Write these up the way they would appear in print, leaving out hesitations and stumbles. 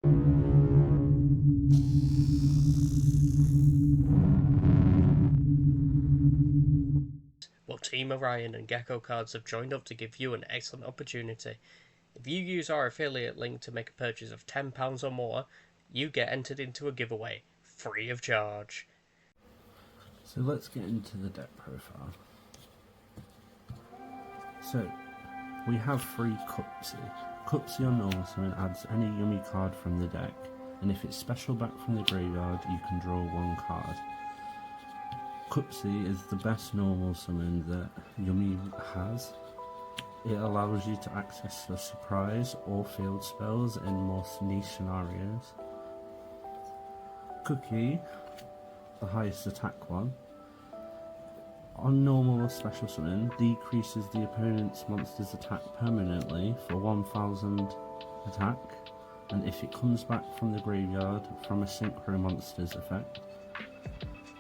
Well, Team Orion and Gecko Cards have joined up to give you an excellent opportunity. If you use our affiliate link to make a purchase of £10 or more, you get entered into a giveaway, free of charge. So let's get into the deck profile. So, we have 3 Cupsy. Cupsy on normal summon adds any Yummy card from the deck, and if it's special back from the graveyard, you can draw 1 card. Cupsy is the best normal summon that Yummy has. It allows you to access the surprise or field spells in most niche scenarios. Cookie, the highest attack one, on normal or special summon, decreases the opponent's monster's attack permanently for 1000 attack, and if it comes back from the graveyard from a synchro monster's effect,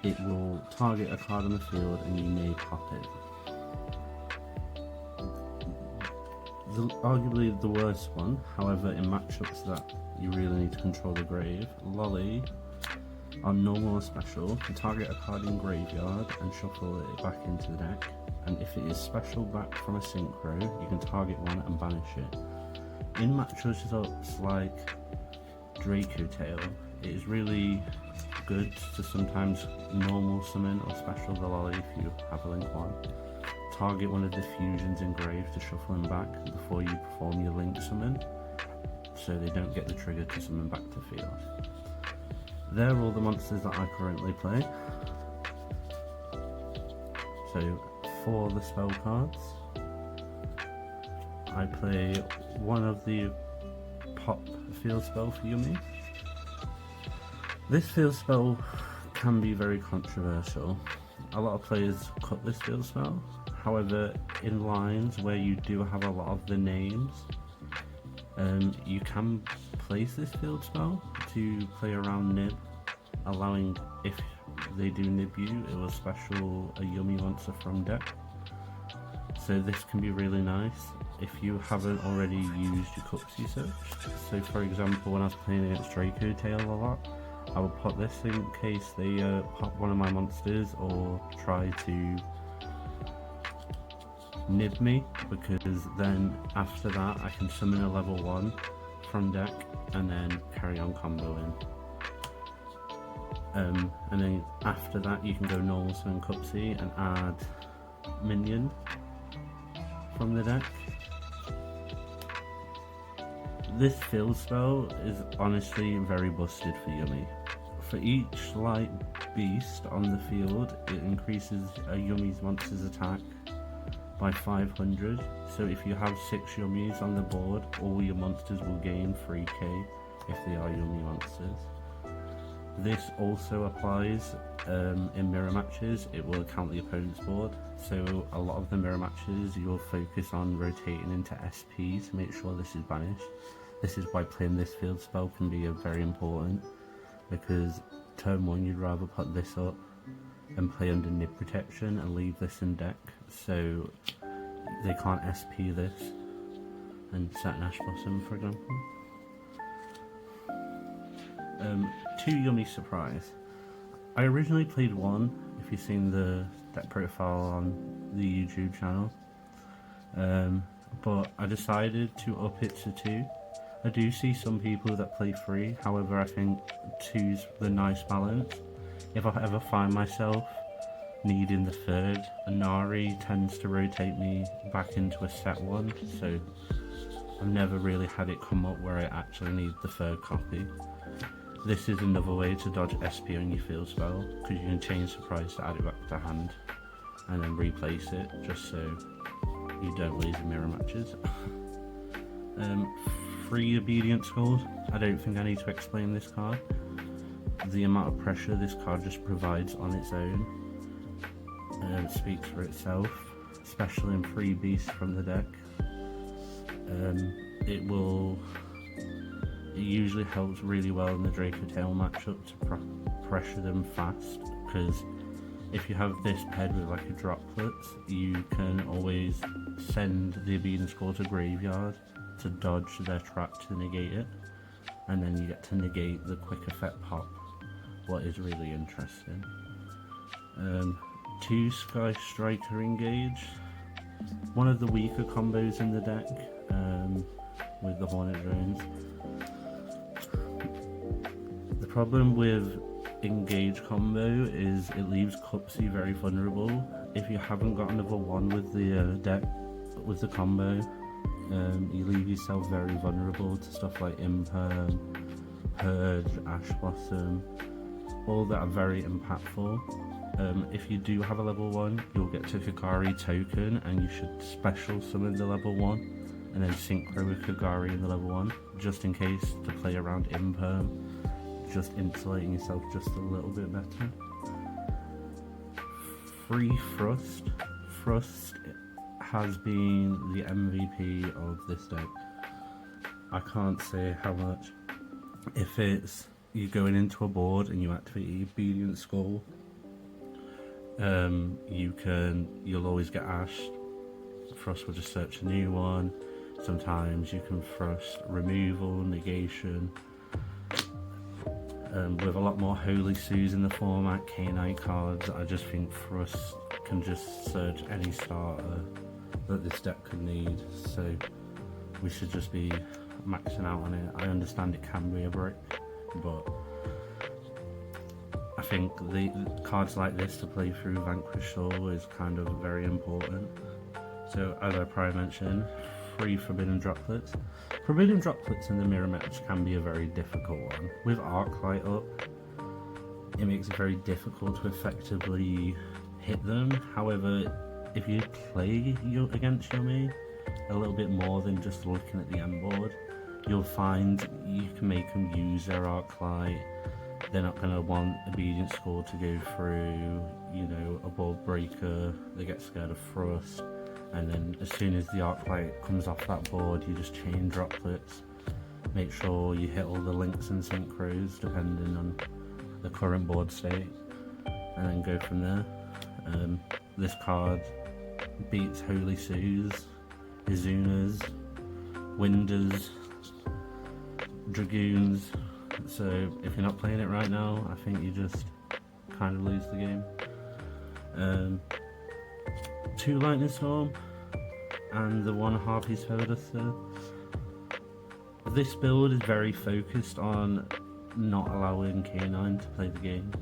it will target a card on the field and you may pop it. Arguably the worst one, however, in matchups that you really need to control the grave, Lolly, on normal or special, can target a card in graveyard and shuffle it back into the deck, and if it is special back from a synchro, you can target one and banish it. In matchups like Draco Tail, it is really good to sometimes normal summon or special the Lolly if you have a link 1. Target one of the fusions in grave to shuffle them back before you perform your link summon, so they don't get the trigger to summon back to field. They're all the monsters that I currently play. So for the spell cards, I play one of the pop field spell for Yummy. This field spell can be very controversial. A lot of players cut this field spell. However, in lines where you do have a lot of the names, you can place this field spell to play around nib, allowing, if they do nib you, it will special a Yummy monster from deck. So this can be really nice if you haven't already used your Cupsy search. So for example, when I was playing against Draco Tail a lot, I would put this in case they pop one of my monsters or try to nib me, because then after that I can summon a level 1 from deck and then carry on comboing. And then after that you can go normal summon Cupsy and add minion from the deck. This field spell is honestly very busted for Yummy. For each light beast on the field, it increases a Yummy's monster's attack by 500, so if you have 6 Yummies on the board, all your monsters will gain 3k if they are Yummy monsters. This also applies in mirror matches. It will count the opponent's board, so a lot of the mirror matches you'll focus on rotating into SP to make sure this is banished. This is why playing this field spell can be very important, because turn 1 you'd rather put this up and play under nib protection and leave this in deck, so they can't SP this and set an Ash Blossom, for example. 2 Yummy Surprise. I originally played 1, if you've seen the deck profile on the YouTube channel, but I decided to up it to 2. I do see some people that play 3, however I think 2's the nice balance. If I ever find myself needing the 3rd, Nari tends to rotate me back into a set 1, so I've never really had it come up where I actually need the 3rd copy. This is another way to dodge SP on your field spell, because you can change Surprise to add it back to hand and then replace it, just so you don't lose in mirror matches. 3 Obedient Skulls. I don't think I need to explain this card. The amount of pressure this card just provides on its own speaks for itself, especially in 3 beasts from the deck. It usually helps really well in the Draco Tail matchup to pressure them fast, because if you have this paired with like a droplet, you can always send the Obedient Skull to graveyard to dodge their trap to negate it, and then you get to negate the quick effect pop, what is really interesting. 2 Sky Striker Engage, one of the weaker combos in the deck with the Hornet drones. The problem with Engage combo is it leaves Cupsy very vulnerable. If you haven't got another one with the deck, with the combo, you leave yourself very vulnerable to stuff like Imperm, Purge, Ash Blossom, all that are very impactful. If you do have a level 1, you'll get to Kagari token, and you should special summon the level 1 and then synchro with Kagari in the level 1, just in case, to play around Imperm, just insulating yourself just a little bit better. Free Thrust. Thrust has been the MVP of this deck. I can't say how much. If it's you going into a board and you activate your Obedient Skull, you'll always get Ash. Thrust will just search a new one. Sometimes you can thrust removal, negation. With a lot more Holy Sues in the format, K9 cards, I just think Thrust can just search any starter that this deck could need, so we should just be maxing out on it. I understand it can be a brick, but I think the cards like this to play through Vanquish Soul is kind of very important. So as I probably mentioned, 3 Forbidden Droplets. Forbidden Droplets in the mirror match can be a very difficult one. With Arclight up, it makes it very difficult to effectively hit them. However, if you play against Yummy a little bit more than just looking at the end board, you'll find you can make them use their Arclight. They're not going to want Obedient Skull to go through, you know, a Ball Breaker. They get scared of Thrust, and then as soon as the Arclight comes off that board, you just chain Droplets. Make sure you hit all the links and synchros depending on the current board state, and then go from there. This card beats Holy Sues, Izunas, Winders, Dragoons, so if you're not playing it right now, I think you just kind of lose the game. 2 Lightning Storm and the 1 Harpy's Feather Duster. This build is very focused on not allowing K9 to play the game.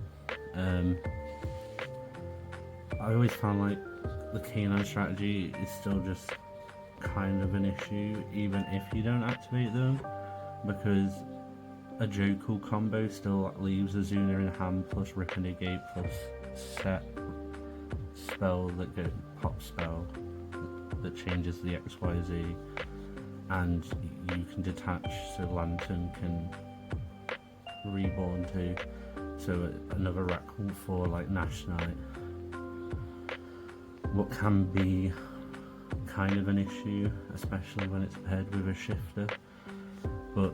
I always found like the K9 strategy is still just kind of an issue, even if you don't activate them, because a Joku combo still leaves Azuna in hand plus Rip and Negate plus set spell that goes pop spell that changes the XYZ, and you can detach so Lantern can reborn too, so another Raccoon for like Nash Knight. What can be kind of an issue, especially when it's paired with a shifter, but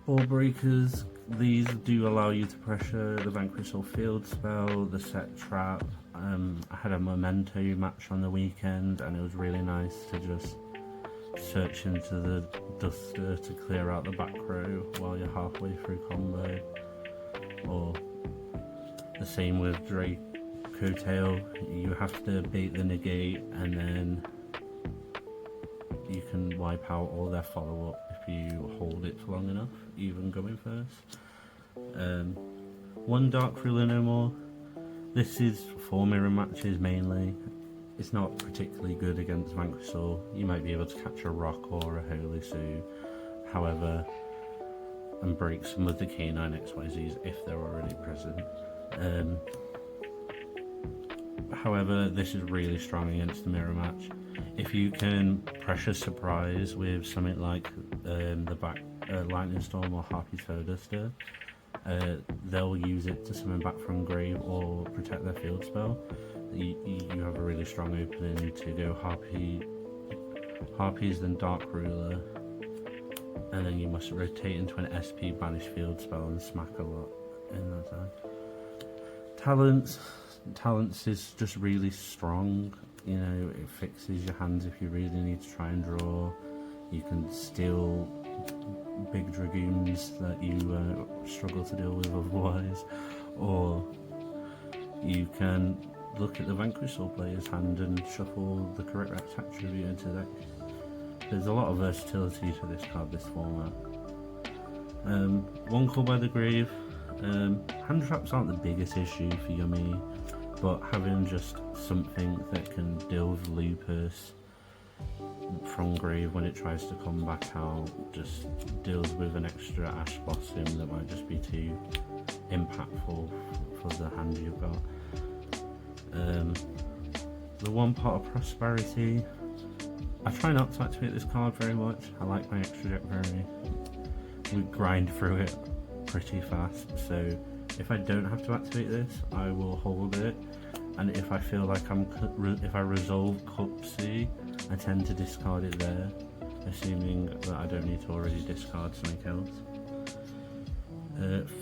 Ball Breakers, these do allow you to pressure the Vanquish Soul Field spell, the set trap. I had a Memento match on the weekend, and it was really nice to just search into the Duster to clear out the back row while you're halfway through combo. Or the same with Drake Coattail, you have to bait the negate and then you can wipe out all their follow-up if you hold it for long enough, even going first. 1 Dark Ruler No More. This is for mirror matches mainly. It's not particularly good against Vanquish Soul. You might be able to catch a Rock or a Holy Sue, however, and break some of the K9 XYZs if they're already present. However, this is really strong against the mirror match. If you can pressure Surprise with something like the back Lightning Storm or Harpy's Feather Duster, they'll use it to summon back from grave or protect their field spell. You have a really strong opening to go Harpies, then Dark Ruler, and then you must rotate into an SP banish field spell and smack a lot in that time. Talents is just really strong. You know, it fixes your hands if you really need to try and draw. You can steal big dragoons that you struggle to deal with otherwise, or you can look at the Vanquish Soul player's hand and shuffle the correct attribute into the deck. There's a lot of versatility to this card, this format. One Call by the Grave. Hand traps aren't the biggest issue for Yummy, but having just something that can deal with Lupus from grave when it tries to come back out just deals with an extra Ash Blossom that might just be too impactful for the hand you've got. The One Pot of Prosperity. I try not to activate this card very much. I like my extra deck very. We grind through it pretty fast, so if I don't have to activate this, I will hold it. And if I feel like if I resolve Cupsy, I tend to discard it there, assuming that I don't need to already discard something else.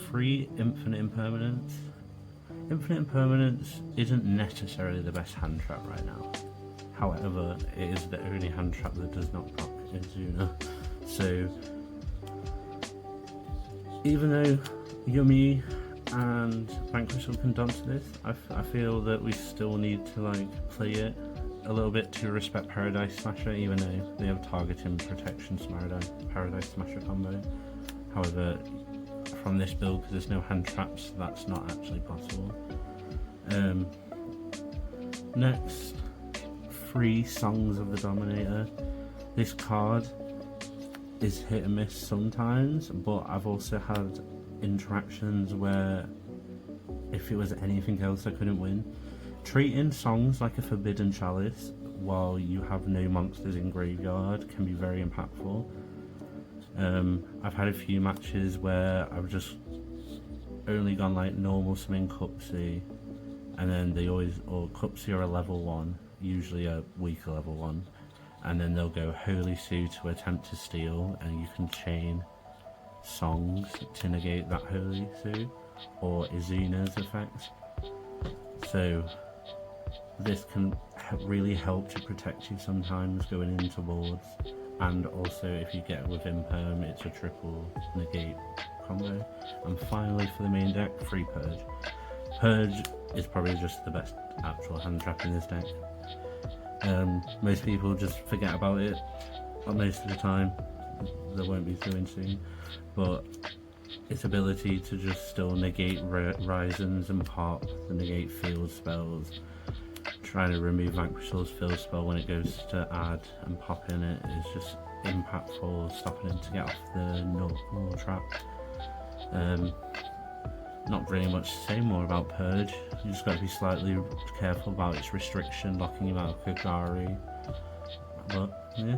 Free Infinite Impermanence. Infinite Impermanence isn't necessarily the best hand trap right now. However, it is the only hand trap that does not proc Izuna. So, even though Yummy and Vanquish can dance this, I feel that we still need to like play it a little bit to respect Paradise Smasher, even though they have targeting protection Paradise Smasher combo. However, from this build, because there's no hand traps, that's not actually possible. Next, Free Songs of the Dominator. This card is hit and miss sometimes, but I've also had interactions where if it was anything else I couldn't win. Treating songs like a Forbidden Chalice while you have no monsters in graveyard can be very impactful. I've had a few matches where I've just only gone like normal summon Cupsy, and then they always, or Cupsy are a level 1, usually a weaker level 1, and then they'll go Holy Sue to attempt to steal, and you can chain songs to negate that Holy Sue, or Izuna's effect. So this can really help to protect you sometimes going into boards, and also if you get with Imperm, it's a triple negate combo. And finally for the main deck, Free Purge. Purge is probably just the best actual hand trap in this deck. Most people just forget about it most of the time. There won't be too soon, but its ability to just still negate Risens and pop the negate field spells, trying to remove Vanquish's field spell when it goes to add and pop in it is just impactful, stopping him to get off the normal trap. Not really much to say more about Purge. You just got to be slightly careful about its restriction, locking him out of Kagari. But yeah,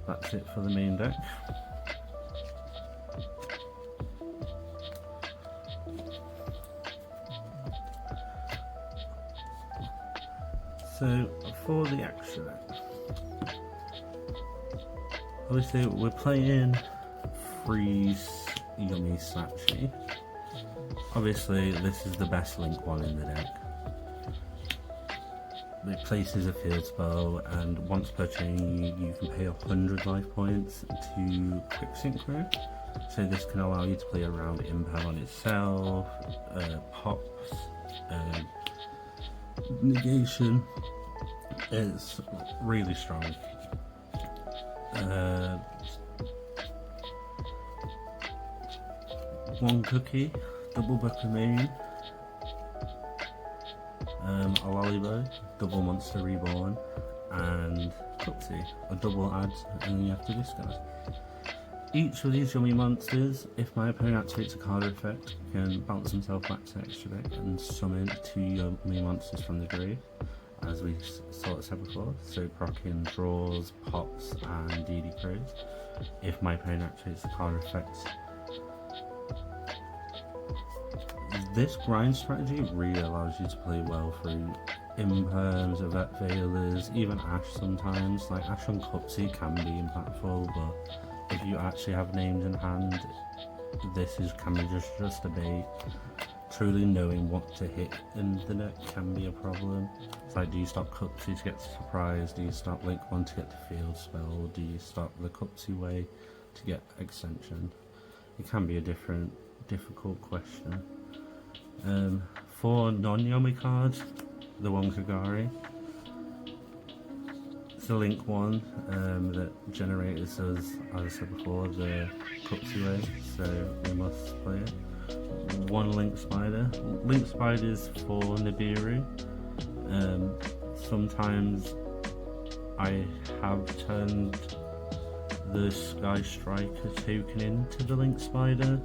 that's it for the main deck. So for the extra deck, obviously we're playing Freeze Yummy Satchi. Obviously this is the best link one in the deck. It places a field spell, and once per chain you can pay 100 life points to quick synchro. So this can allow you to play around Impel on itself, pops, negation. It's really strong. One cookie, double Book of Moon, a Lollybo, double Monster Reborn, and Cupsy, a double add, and then you have to discard. Each of these Yummy monsters, if my opponent activates a card effect, can bounce himself back to extra deck and summon 2 Yummy monsters from the grave, as we sort of said before, so proccing draws, pops, and DD Crows. If my opponent activates the card effect, this grind strategy really allows you to play well through Imperms, Yvette Veilers, even Ash sometimes. Like Ash on Cupsy can be impactful, but if you actually have names in hand, this can be just a bait. truly knowing what to hit in the net can be a problem. It's like, do you stop Cupsy to get the surprise? Do you stop Link 1 to get the field spell? Do you stop the Cupsy way to get extension? It can be a difficult question. For non-Yummy cards, the Wonkagari, it's the Link 1 that generates us, as I said before, the Cupsy way, so we must play it. One Link Spider. Link Spiders for Nibiru. Sometimes I have turned the Sky Striker token into the Link Spider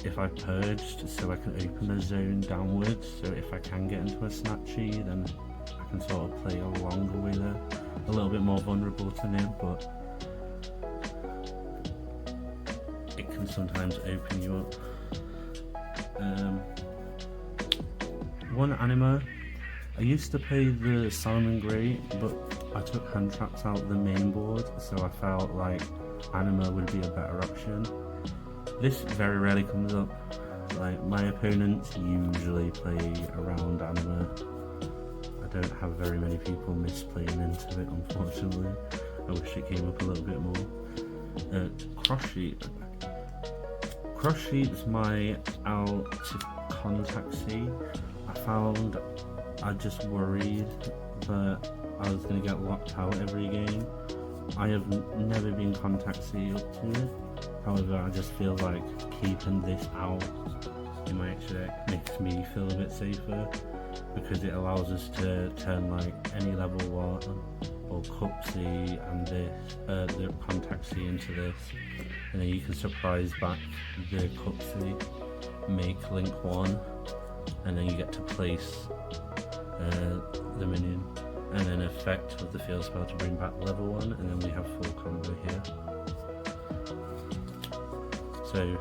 if I purged, so I can open a zone downwards, so if I can get into a Snatchy, then I can sort of play a longer way there. A little bit more vulnerable to Nib, but it can sometimes open you up. One Anima. I used to play the Salmon Great, but I took hand traps out the main board, so I felt like Anima would be a better option. This very rarely comes up. Like, my opponents usually play around Anima. I don't have very many people misplaying into it, unfortunately. I wish it came up a little bit more. Cross Sheep. Cross Sheep's my out to contact C. I just worried that I was going to get locked out every game. I have never been contact C up to it. However, I just feel like keeping this out in my extra deck makes me feel a bit safer, because it allows us to turn like any level 1 or Cupsy and the contact C into this, and then you can surprise back the Cupsy, make Link 1, and then you get to place the minion, and then effect with the field spell to bring back level 1, and then we have full combo here. So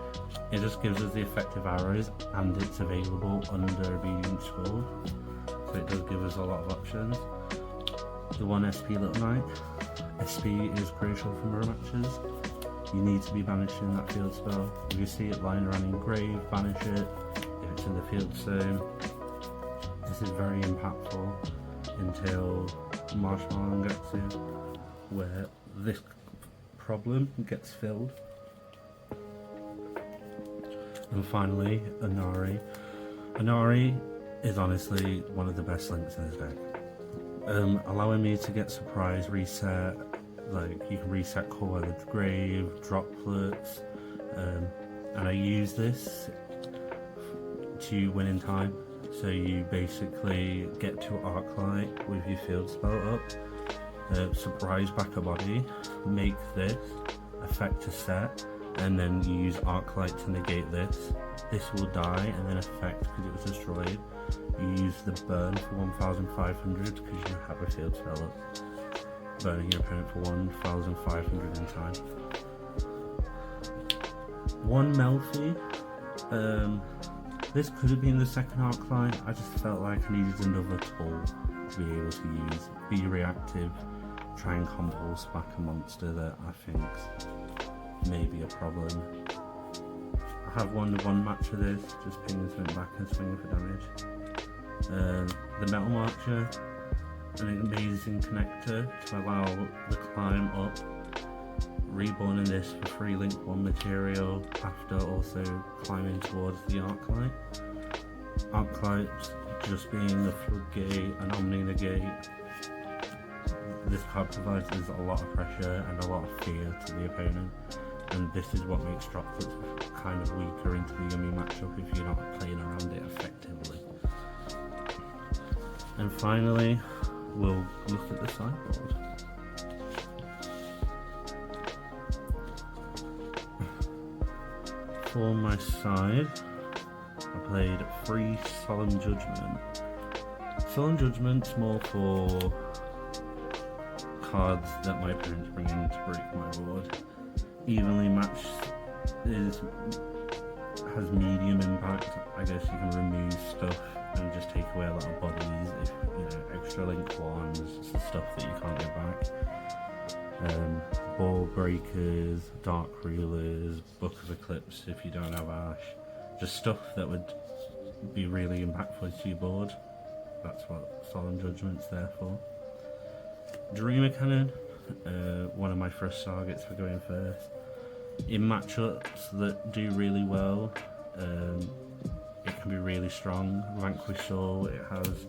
it just gives us the effective arrows, and it's available under Obedient Scroll, so it does give us a lot of options. The one SP Little Knight. SP is crucial for mirror matches. You need to be banishing that field spell. If you see it lying around in grave, banish it. If it's in the field zone, this is very impactful until Marshmallow gets in, where this problem gets filled. And finally, Inari. Inari is honestly one of the best links in this deck. Allowing me to get surprise, reset, like you can reset Core the Grave, droplets, and I use this to win in time. So you basically get to Arclight with your field spell up, surprise back a body, make this, effect to set, and then you use Arclight to negate this. This will die and then effect because it was destroyed. You use the burn for 1,500 because you have a field spell up, burning your opponent for 1,500 in time. One Melfi. This could have been the second Arclight. I just felt like I needed another tool to be able to use. Be reactive, try and compulse back a monster that I think may be a problem. I have won one match of this, just pinging something back and swinging for damage. The Metal Marcher, an amazing connector to allow the climb up. Reborning this for free Link 1 material after also climbing towards the Arclight. Arclight just being a floodgate, an Omni negate. This card provides us a lot of pressure and a lot of fear to the opponent, and this is what makes droplets kind of weaker into the Yummy matchup if you're not playing around it effectively. And finally, we'll look at the sideboard. For my side, I played 3 Solemn Judgment. Solemn Judgment's more for cards that my opponents bring in to break my board. Evenly Matched has medium impact. I guess you can remove stuff and just take away a lot of bodies if, extra Link 1s, the stuff that you can't get back. Ball Breakers, Dark Rulers, Book of Eclipse if you don't have Ash, just stuff that would be really impactful to your board. That's what Solemn Judgment's there for. Dreamer Cannon, one of my first targets for going first. In matchups that do really well, it can be really strong. Vanquish Soul, it has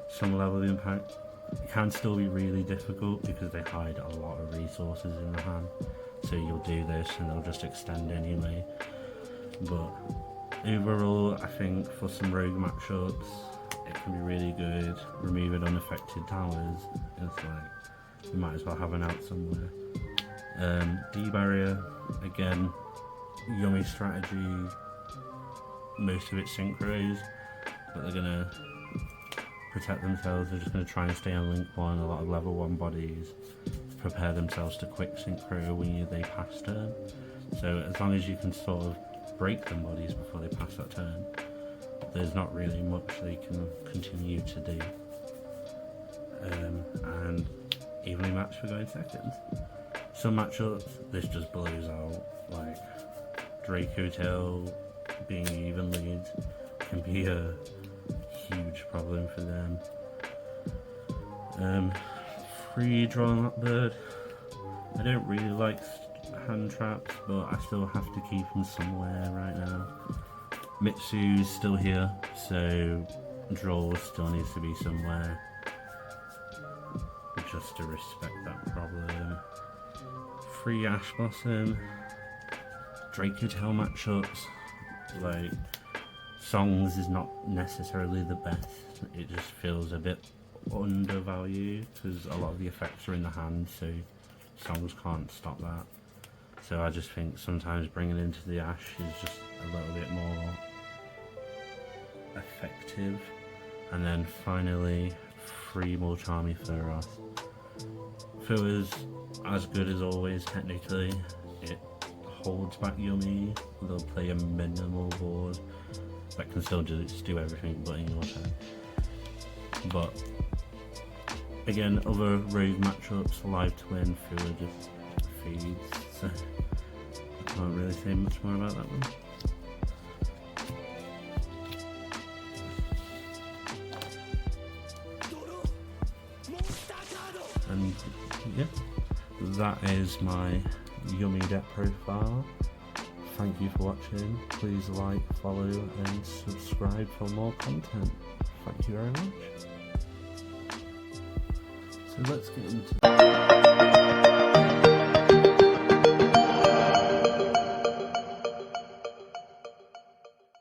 some level of impact. It can still be really difficult because they hide a lot of resources in the hand. So you'll do this and they'll just extend anyway. But overall, I think for some rogue matchups, it can be really good. Removing unaffected towers, it's like, you might as well have an out somewhere. D-Barrier, again, Yummy strategy. Most of it's synchros, but they're gonna protect themselves. They're just gonna try and stay on link 1, a lot of level 1 bodies, prepare themselves to quick synchro when they pass turn. So as long as you can sort of break them bodies before they pass that turn, there's not really much they can continue to do. And evenly matched for going seconds. Some matchups, this just blows out. Like Draco Tail being even lead can be a huge problem for them. Free Drawing That Bird. I don't really like hand traps, but I still have to keep them somewhere right now. Mitsu's still here, so draw still needs to be somewhere, just to respect that problem. Free Ash Blossom. Draco Tail matchups, like Songs is not necessarily the best. It just feels a bit undervalued because a lot of the effects are in the hand, so Songs can't stop that. So I just think sometimes bringing it into the Ash is just a little bit more effective. And then finally, free more Charmy Furos. Furos, as good as always technically. It holds back Yummy. They'll play a minimal board that can still just do everything but in your turn. But again, other rogue matchups, Live Twin, Fua just feeds, so I can't really say much more about that one. And yeah, that is my Yummy deck profile. Thank you for watching. Please like, follow and subscribe for more content. Thank you very much. So let's get into